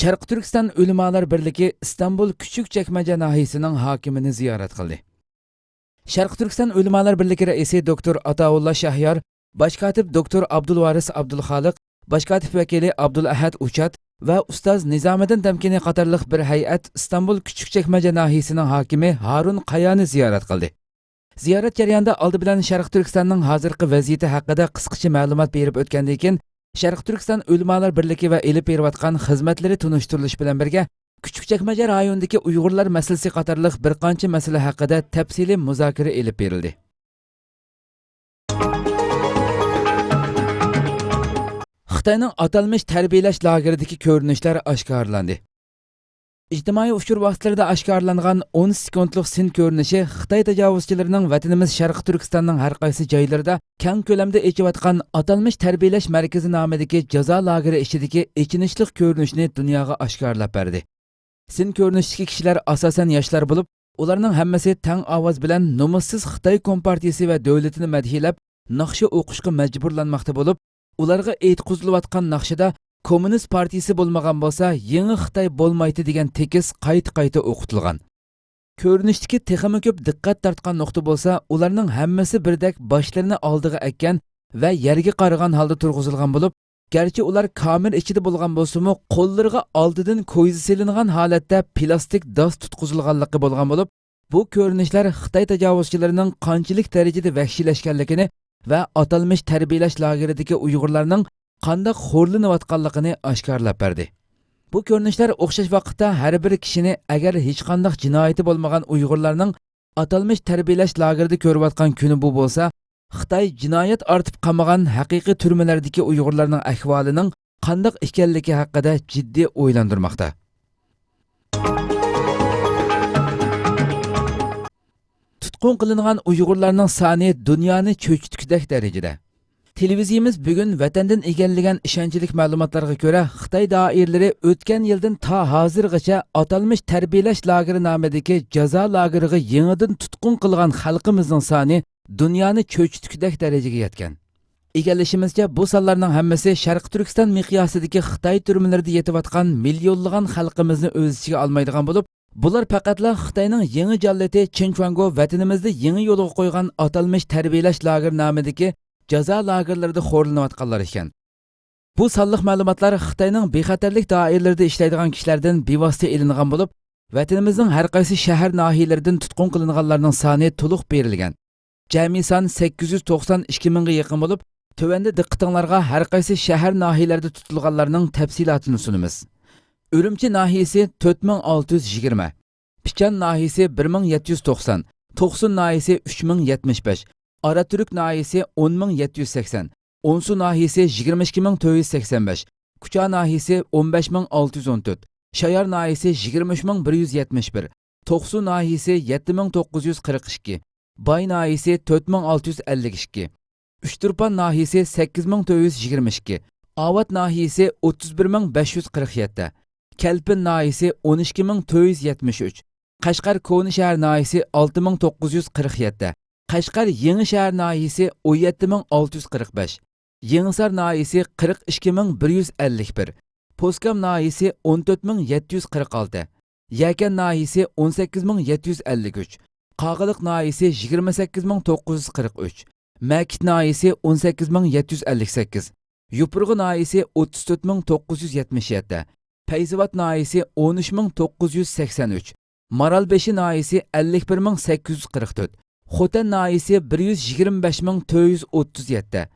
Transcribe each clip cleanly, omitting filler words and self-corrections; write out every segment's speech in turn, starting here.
Sharq Turkiston Ulamolar birligi İstanbul Küçükçekmece nahiyesining hokimini ziyorat qildi. Sharq Turkiston Ulamolar birligi raisi Dr. Ataullah Shahyar, bosh kotib Dr. Abdulvaris Abdulxoliq, bosh kotib vakili Abdulahad Uchat va ustoz Nizomiddin Tamkini qatorliq bir hay'at İstanbul Küçükçekmece nahiyesining hokimi Harun Qayani ziyorat qildi. Ziyorat jarayonida oldi bilan Sharq Turkistonning hozirgi vaziyati haqida qisqacha ma'lumot berib o'tgandan keyin Sharq Turkiston Ulamolar birligi va elib berayotgan xizmatlari tunishtirilish bilan birga Küçükçekmece rayonidagi Uyg'urlar masalasi qatorliq bir qancha masala haqida tafsiliy muzokara elib berildi. Xitoyning atalmish tarbiyalash lageridagi ko'rinishlar oshkorlandi. İctimai uçur vaqtlarida oshkorlangan 10 sekundlik sin ko'rinishi Xitoy tajovuzchilarining vatanimiz Sharq Turkistonning har qaysi joylarida keng ko'lamda echayotgan atalmish tarbiyalash markazi nomidagi jazo lageri ichidagi echinishli ko'rinishni dunyoga oshkorlab berdi. Sin ko'rinishdagi kishilar asosan yoshlar bo'lib, ularning hammasi tang ovoz bilan nomussiz Xitoy kompartiyasi va davlatini madhiyalab, naqsha o'qishga majburlanmoqda bo'lib, ularga aytqizilayotgan naqshida Komünist partiyasi bo'lmagan bo'lsa, yangi Xitoy bo'lmaydi degan tekis qayta o'qitilgan. Ko'rinishdagi texmi ko'p diqqat tortgan nuqta bo'lsa, ularning hammasi birdek boshlarini oldiga ekkan va yerga qaragan holda turg'izilgan bo'lib, garchi ular kamir ichida bo'lgan bo'lsa-mu, qo'llariga oldidan ko'yzi silingan holatda plastik dos tutqizilganligi bo'lgan bo'lib, bu ko'rinishlar Xitoy tajovuzchilarining qanchalik darajada vahshiylashganligini va atalmish tarbiyalash lageridagi Uyg'urlarning qanday xo'rlanayotganligini oshkorlab berdi. Bu ko'rinishlar o'xshash vaqtda har bir kishini agar hech qanday jinoyati bo'lmagan Uyg'urlarning atalmish tarbiyalash lagerida ko'rayotgan kuni bu bo'lsa, Xitoy jinoyat ortib qolmagan haqiqiy turmalardagi Uyg'urlarning ahvolining qanday ekanligi haqida jiddiy o'ylantirmoqda. Tutqun qilingan Uyg'urlarning soni dunyoni cho'chitgudek darajada. Televiziyamiz bugun vatandan egallagan ishonchlik ma'lumotlarga ko'ra, Xitoy doiralari o'tgan yildan ta hozirgacha atalmish tarbiyalash lageri nomidagi jazo lageriga yangidan tutqun qilgan xalqimizning soni dunyoni cho'chitgudek darajaga yetgan. Egallashimizcha, bu sonlarning hammasi Sharq Turkiston miqyosidagi Xitoy turmalarida yetayotgan millionlagan xalqimizni o'z ichiga olmaydigan bo'lib, bular faqatla Xitoyning yangi jallati Chinchuango vatanimizda yangi yo'lga qo'ygan atalmish tarbiyalash lageri nomidagi jazo lagerlarida xo'rlanayotganlar ekan. Bu sonliq ma'lumotlar Xitoyning bexatarlik doiralarida ishlaydigan kishilardan bevosita ilingan bo'lib, vatanimizning har qaysi shahar nahiyalaridan tutqun qilinganlarning soni to'liq berilgan. Jami son 892 mingga yaqin bo'lib, tövəndə diqqətinizlərə har qaysi shahar nahiyalarida tutilganlarning tafsilotini sunamiz. Urumchi nahiyasi 4620, Pichan nahiyasi 1790, To'qsun nahiyasi 3075, Aratürk nahiyasi 10780, Onsu nahiyasi 22485, Kucha nahiyasi 15614, Shayar nahiyasi 23171, To'qsu nahiyasi 7942, Bay nahiyasi 4652, Üçturpan nahiyasi 8422, Avat nahiyasi 31547, Kelpin nahiyasi 12473, Qashqar Koni shahar nahiyasi 6947, Qashqar Yangi shahar nahiyasi 17645, Yangisar nahiyasi 42151, Poskam nahiyasi 14746, Yakan nahiyasi 18753, Qag'iliq nahiyasi 28943, Makit nahiyasi 18758, Yupurg'i nahiyasi 34977, Payzivat nahiyasi 13983, Maralbeshi nahiyasi 51844, Xotan nahiyasi 125437,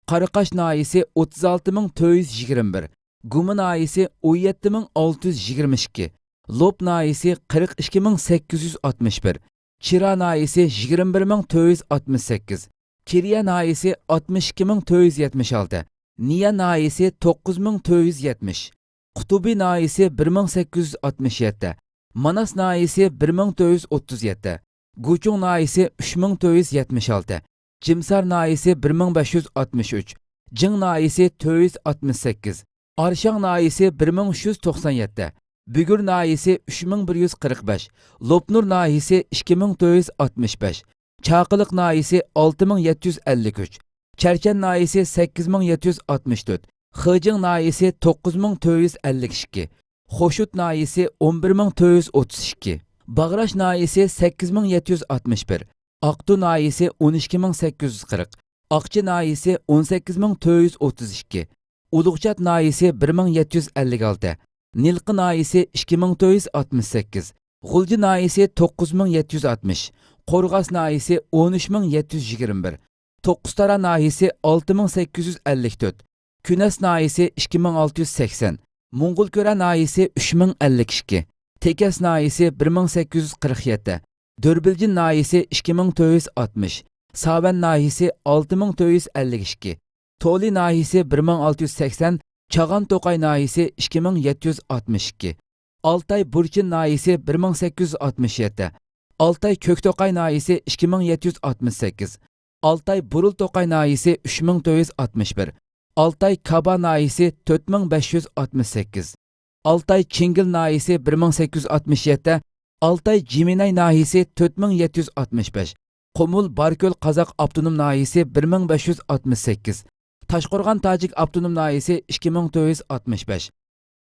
Qaraqash nahiyasi 36421, Gumi nahiyasi 17622, Lop nahiyasi 42861, Chira nahiyasi 21468, Kiriya nahiyasi 62476, Niya nahiyasi 9470, Qutubi nahiyasi 1867, Manas nahiyasi 1437, Guchung nahiyasi 3476, Cimsar nahiyasi 1563, Jing nahiyasi 468, Arshang nahiyasi 1397, Bügur nahiyasi 3145, Lopnur nahiyasi 2465, Chaqiliq nahiyasi 6753, Charkan nahiyasi 8764, Xijing nahiyasi 9452, Xo'shut nayisi 11432, Bag'rash nayisi 8761, Aqtu nayisi 12840, Aqchi nayisi 18432, Ulug'chat nayisi 1756, Nilqi nayisi 2468, G'ulji nayisi 9760, Qo'rg'as nayisi 13721, To'qqiztara nayisi 6854, Künes nayisi 2680, Mo'ng'ulko'ra nayisi 3052, Tekes nayisi 1847, Dörbiljin nayisi 2460, Savan nayisi 6452, Toli nayisi 1680, Çağan To'qay nayisi 2762, Altay Burchin nayisi 1867, Altay Kökto'qay nayisi 2768, Altay Burul To'qay nayisi 3461, Altay Kaba nayisi 4568, Altay Çingil nayisi 1867, Altay Ciminay nayisi 4765, Qumul Barköl Qazaq Abdunum nayisi 1568, Taşqorg'on Tajik Abdunum nayisi 2465,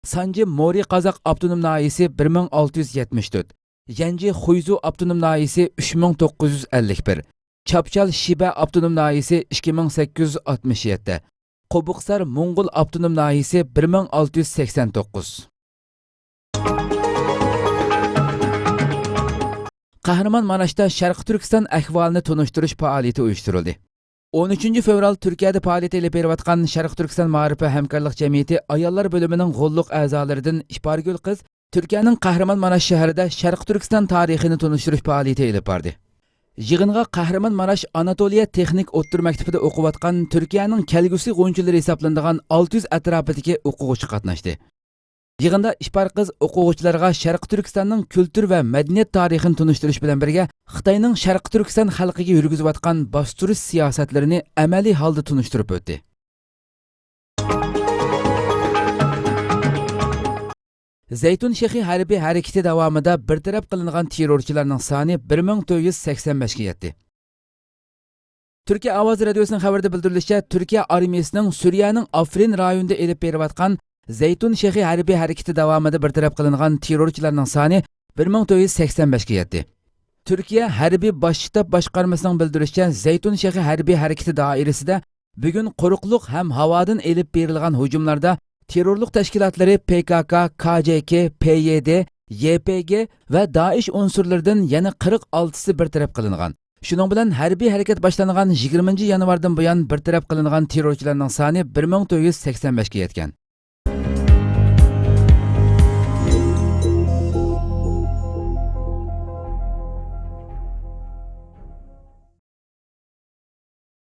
Sanji Mori Qazaq Abdunum nayisi 1674, Yanji Xuyzu Abdunum nayisi 3951, Chapchal Shiba Abdunum nayisi 2867, Qobuqsar Mo'ng'ul Abdunum nayisi 1689. Kahramanmaraş'ta Şarkı Türkistan ahvalini tunushtirish faoliyati uyushtirildi. 13 fevral Türkiye'de faoliyat elib berayotgan Şarkı Türkistan Ma'rifa hamkorlik jamiyati ayollar bo'limining g'o'lliq a'zolaridan Ishpargul qiz Turkiyaning Kahramanmaraş shahrida Şarkı Türkistan tarixini tunishtirish faoliyati elib bordi. Yig'inga Kahramanmaraş Anatoliya Texnik o'ttir maktabida o'qiyotgan Turkiyaning kelgusi g'unchilari hisoblanadigan 600 atrofidagi o'quvchi qatnashdi. Yig'inda Ishpar qiz o'quvchilarga Sharq Turkistonning kultur va madaniyat tarixini tunishtirish bilan birga Xitoyning Sharq Turkiston xalqiga yurgizayotgan bostirish siyosatlarini amaliy holda tunishtirib o'tdi. Zaytun Shexi harbiy harakati davomida bartaraf qilingan terrorchilarning soni 1485 ga yetdi. Turkiya Ovoz radiosining xabarida bildirilishicha, Turkiya armiyasining Suriyaning Afrin rayonida elib berayotgan Zaytun Shexi harbiy harakati davomida bartaraf qilingan terrorchilarning soni 1485 ga yetdi. Turkiya harbiy bosh shtab boshqarmasining bildirishicha, Zaytun Shexi harbiy harakati doirasida bugun quruqliq ham havodan elib berilgan hujumlarda terrorlik tashkilotlari PKK, KJK, PYD, YPG va Daesh unsurlaridan yana 46si bartaraf qilingan. Shuning bilan harbiy harakat boshlangan 20 yanvardan buyon bartaraf qilingan terrorchilarning soni 1485 ga yetgan.